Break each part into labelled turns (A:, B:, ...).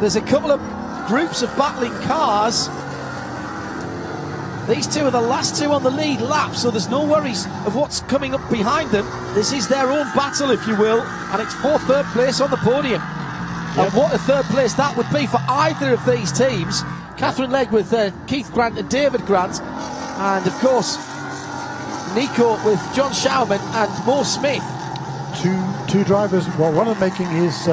A: There's a couple of groups of battling cars. These two are the last two on the lead lap, so there's no worries of what's coming up behind them. This is their own battle, if you will, and it's for third place on the podium. Yep. And what a third place that would be for either of these teams. Catherine Legg with Keith Grant and David Grant, and of course Nico with John Schauman and Mo Smith.
B: Two drivers, well, one of them making his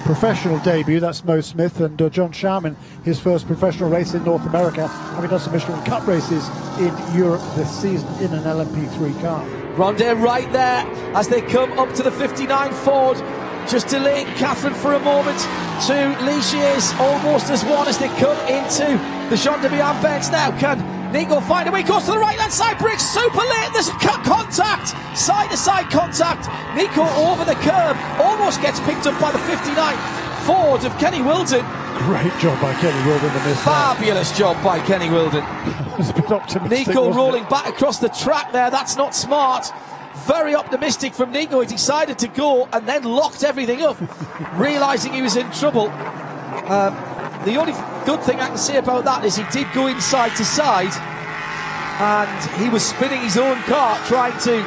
B: professional debut, that's Mo Smith, and John Schauman, his first professional race in North America, having done some Michelin Cup races in Europe this season in an LMP3 car.
A: Rondet right there as they come up to the 59 Ford, just delaying Catherine for a moment. Two Ligiers almost as one as they come into the Jean de Bihan bends now. Can Nico find a way? Goes to the right hand side, bricks super late. There's contact, side to side contact. Nico over the curb, almost gets picked up by the 59 Ford of Kenny Wilden.
B: Great job by Kenny Wilden to miss that.
A: Fabulous job by Kenny Wilden.
B: It was a bit optimistic.
A: Nico rolling back across the track there. That's not smart. Very optimistic from Nico. He decided to go and then locked everything up, realising he was in trouble. The only good thing I can say about that is he did go inside to side, and he was spinning his own car trying to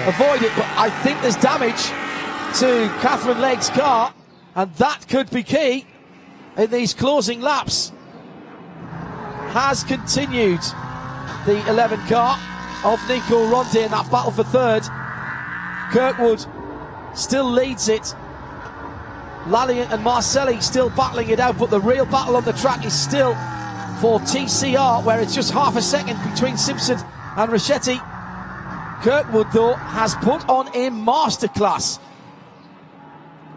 A: avoid it. But I think there's damage to Catherine Legg's car, and that could be key in these closing laps. Has continued the 11 car of Nico Rondet in that battle for third. Kirkwood still leads it. Lalliot and Marcelli still battling it out, but the real battle on the track is still for TCR, where it's just half a second between Simpson and Rachetti. Kirkwood, though, has put on a masterclass.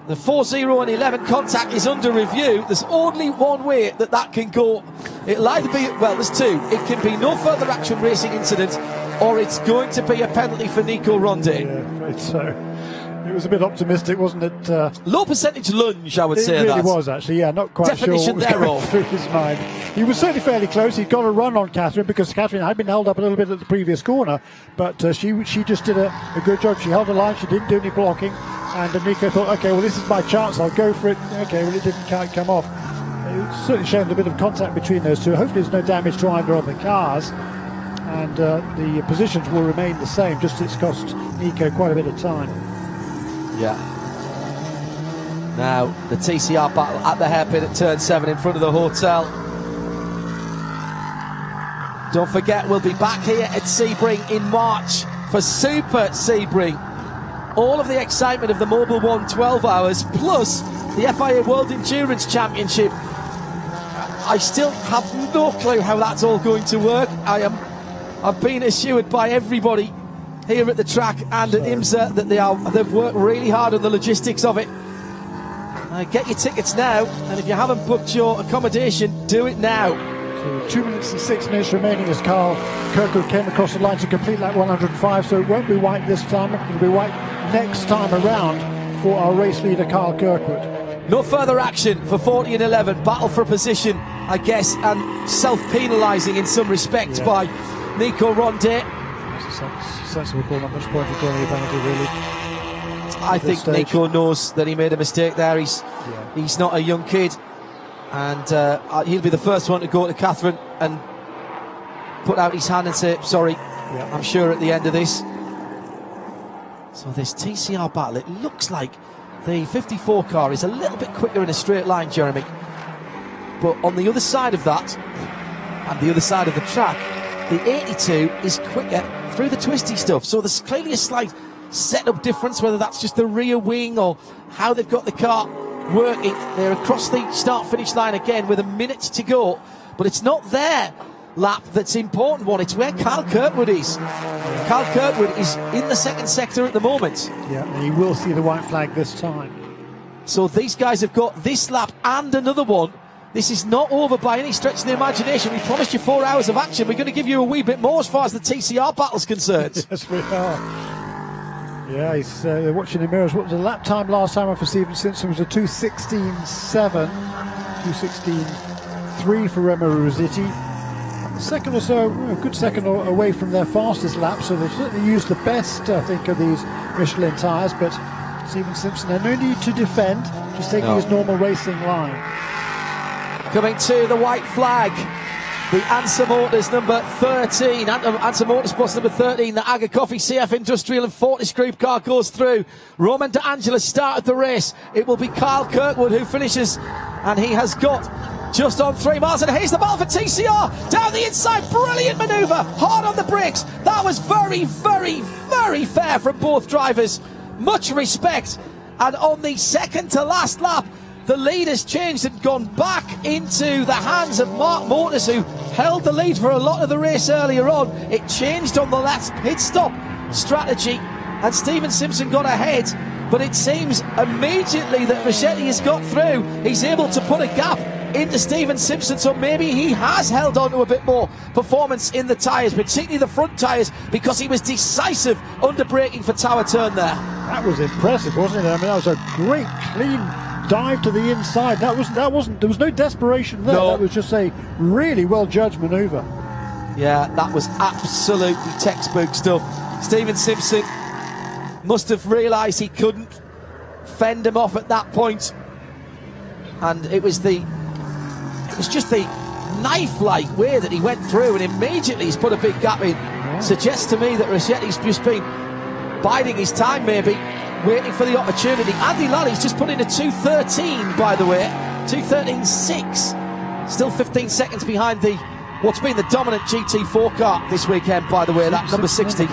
A: The 4-0 and 11 contact is under review. There's only one way that can go. It'll either be, well, there's two. It can be no further action racing incident, or it's going to be a penalty for Nico Rondet.
B: Yeah, afraid so. It was a bit optimistic, wasn't it?
A: Low percentage lunge, I would say.
B: It really was, actually, yeah, not quite sure what was going through his mind. He was certainly fairly close. He got a run on Catherine, because Catherine had been held up a little bit at the previous corner, but she just did a good job. She held the line, she didn't do any blocking, and Nico thought, okay, well, this is my chance, I'll go for it. Okay, well, it didn't come off. It certainly showed a bit of contact between those two. Hopefully there's no damage to either of the cars, and the positions will remain the same, just it's cost Nico quite a bit of time.
A: Yeah. Now the TCR battle at the hairpin at turn 7 in front of the hotel. Don't forget, we'll be back here at Sebring in March for Super Sebring. All of the excitement of the Mobil 1 12 hours plus the FIA World Endurance Championship. I still have no clue how that's all going to work. I've been assured by everybody here at the track and at IMSA that they've worked really hard on the logistics of it. Get your tickets now, and if you haven't booked your accommodation, do it now.
B: So 2 minutes and 6 minutes remaining as Carl Kirkwood came across the line to complete lap 105, so it won't be white this time, it'll be white next time around for our race leader Carl Kirkwood.
A: No further action for 40 and 11, battle for position, I guess, and self-penalising in some respects by Nico Rondet.
B: Sensible call, not much point in calling a penalty, really.
A: I think Nico knows that he made a mistake there. He's not a young kid, and he'll be the first one to go to Catherine and put out his hand and say sorry. I'm sure at the end of this. So this TCR battle, it looks like the 54 car is a little bit quicker in a straight line, Jeremy, but on the other side of that and the other side of the track, the 82 is quicker through the twisty stuff, so there's clearly a slight setup difference, whether that's just the rear wing or how they've got the car working. They're across the start-finish line again with a minute to go, but it's not their lap that's the important one, it's where Carl Kirkwood is. Carl Kirkwood is in the second sector at the moment.
B: Yeah, and he will see the white flag this time.
A: So these guys have got this lap and another one. This is not over by any stretch of the imagination. We promised you 4 hours of action. We're going to give you a wee bit more as far as the TCR battle's concerned.
B: Yes, we are. Yeah, he's watching the mirrors. What was the lap time last time for Stephen Simpson? Was a 2:16.7, 2:16.3 for Remo Rossetti. A second or so, a good second away from their fastest lap, so they've certainly used the best, I think, of these Michelin tyres, but Stephen Simpson had no need to defend, just taking his normal racing line.
A: Coming to the white flag, the IMSA Motors number 13, IMSA Motorsports number 13, the Aga Coffee CF Industrial and Fortis Group car goes through. Roman De Angelis started the race. It will be Kyle Kirkwood who finishes, and he has got just on 3 miles, and here's the ball for TCR down the inside. Brilliant manoeuvre, hard on the brakes. That was very, very, very fair from both drivers. Much respect. And on the second to last lap, the lead has changed and gone back into the hands of Mark Mortis, who held the lead for a lot of the race earlier on. It changed on the last pit stop strategy, and Stephen Simpson got ahead. But it seems immediately that Racchetti has got through, he's able to put a gap into Stephen Simpson, so maybe he has held on to a bit more performance in the tyres, particularly the front tyres, because he was decisive under braking for Tower Turn there. That
B: was impressive, wasn't it? I mean, that was a great, clean dive to the inside. There was no desperation there. No. That was just a really well-judged manoeuvre.
A: Yeah, that was absolutely textbook stuff. Stephen Simpson must have realised he couldn't fend him off at that point, and it was just the knife-like way that he went through, and immediately he's put a big gap in. Yeah. Suggests to me that Rachetti's just been biding his time, maybe waiting for the opportunity. Andy Lally's just put in a 2:13, by the way, 2:13.6, still 15 seconds behind what's been the dominant GT4 car this weekend, by the way, that number 60.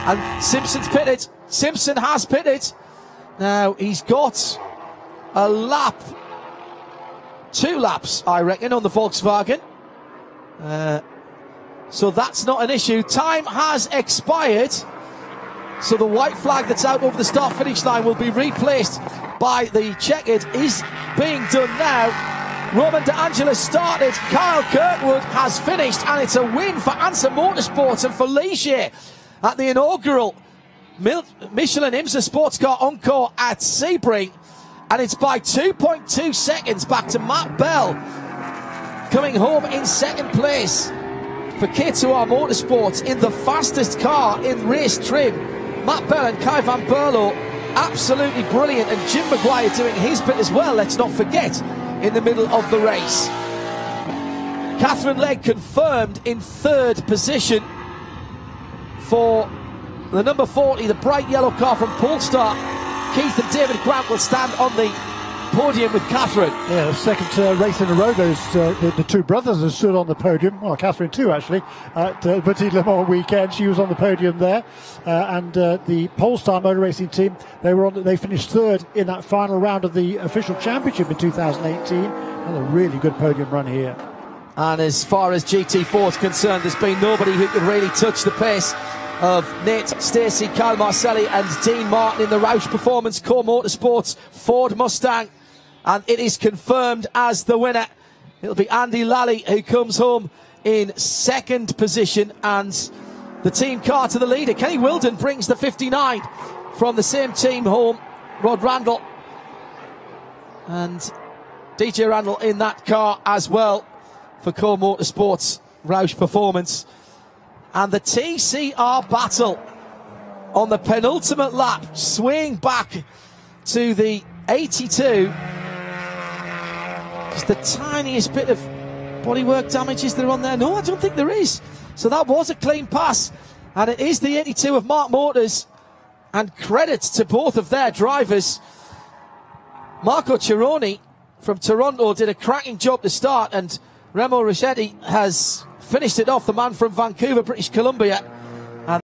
A: And Simpson's pitted. Simpson has pitted. Now he's got a lap, 2 laps, I reckon, on the Volkswagen. So that's not an issue. Time has expired. So the white flag that's out over the start-finish line will be replaced by the checkered. Is being done now. Roman De Angelis started. Kyle Kirkwood has finished, and it's a win for IMSA Motorsports and for Ligier at the inaugural Michelin IMSA SportsCar Encore at Sebring. And it's by 2.2 seconds back to Matt Bell, coming home in second place for K2R Motorsports in the fastest car in race trim. Matt Bell and Kai van Berlo, absolutely brilliant, and Jim Maguire doing his bit as well, let's not forget, in the middle of the race. Catherine Legg confirmed in 3rd position for the number 40, the bright yellow car from Polestar. Keith and David Grant will stand on the podium with Catherine.
B: Yeah, the second race in a row, the two brothers have stood on the podium. Well, Catherine too, actually, at Petit Le Mans weekend. She was on the podium there. And the Polestar motor racing team, they finished 3rd in that final round of the official championship in 2018. And a really good podium run here.
A: And as far as GT4 is concerned, there's been nobody who could really touch the pace of Nate Stacey, Kyle Marcelli and Dean Martin in the Roush Performance Core Motorsports Ford Mustang. And it is confirmed as the winner. It'll be Andy Lally who comes home in 2nd position, and the team car to the leader. Kenny Wilden brings the 59 from the same team home. Rod Randall and DJ Randall in that car as well for Core Motorsports Roush Performance. And the TCR battle on the penultimate lap, swaying back to the 82. Just the tiniest bit of bodywork damage. Is there on there? No, I don't think there is. So that was a clean pass, and it is the 82 of Mark Mortis, and credit to both of their drivers. Marco Cironi from Toronto did a cracking job to start, and Remo Racchetti has finished it off, the man from Vancouver, British Columbia.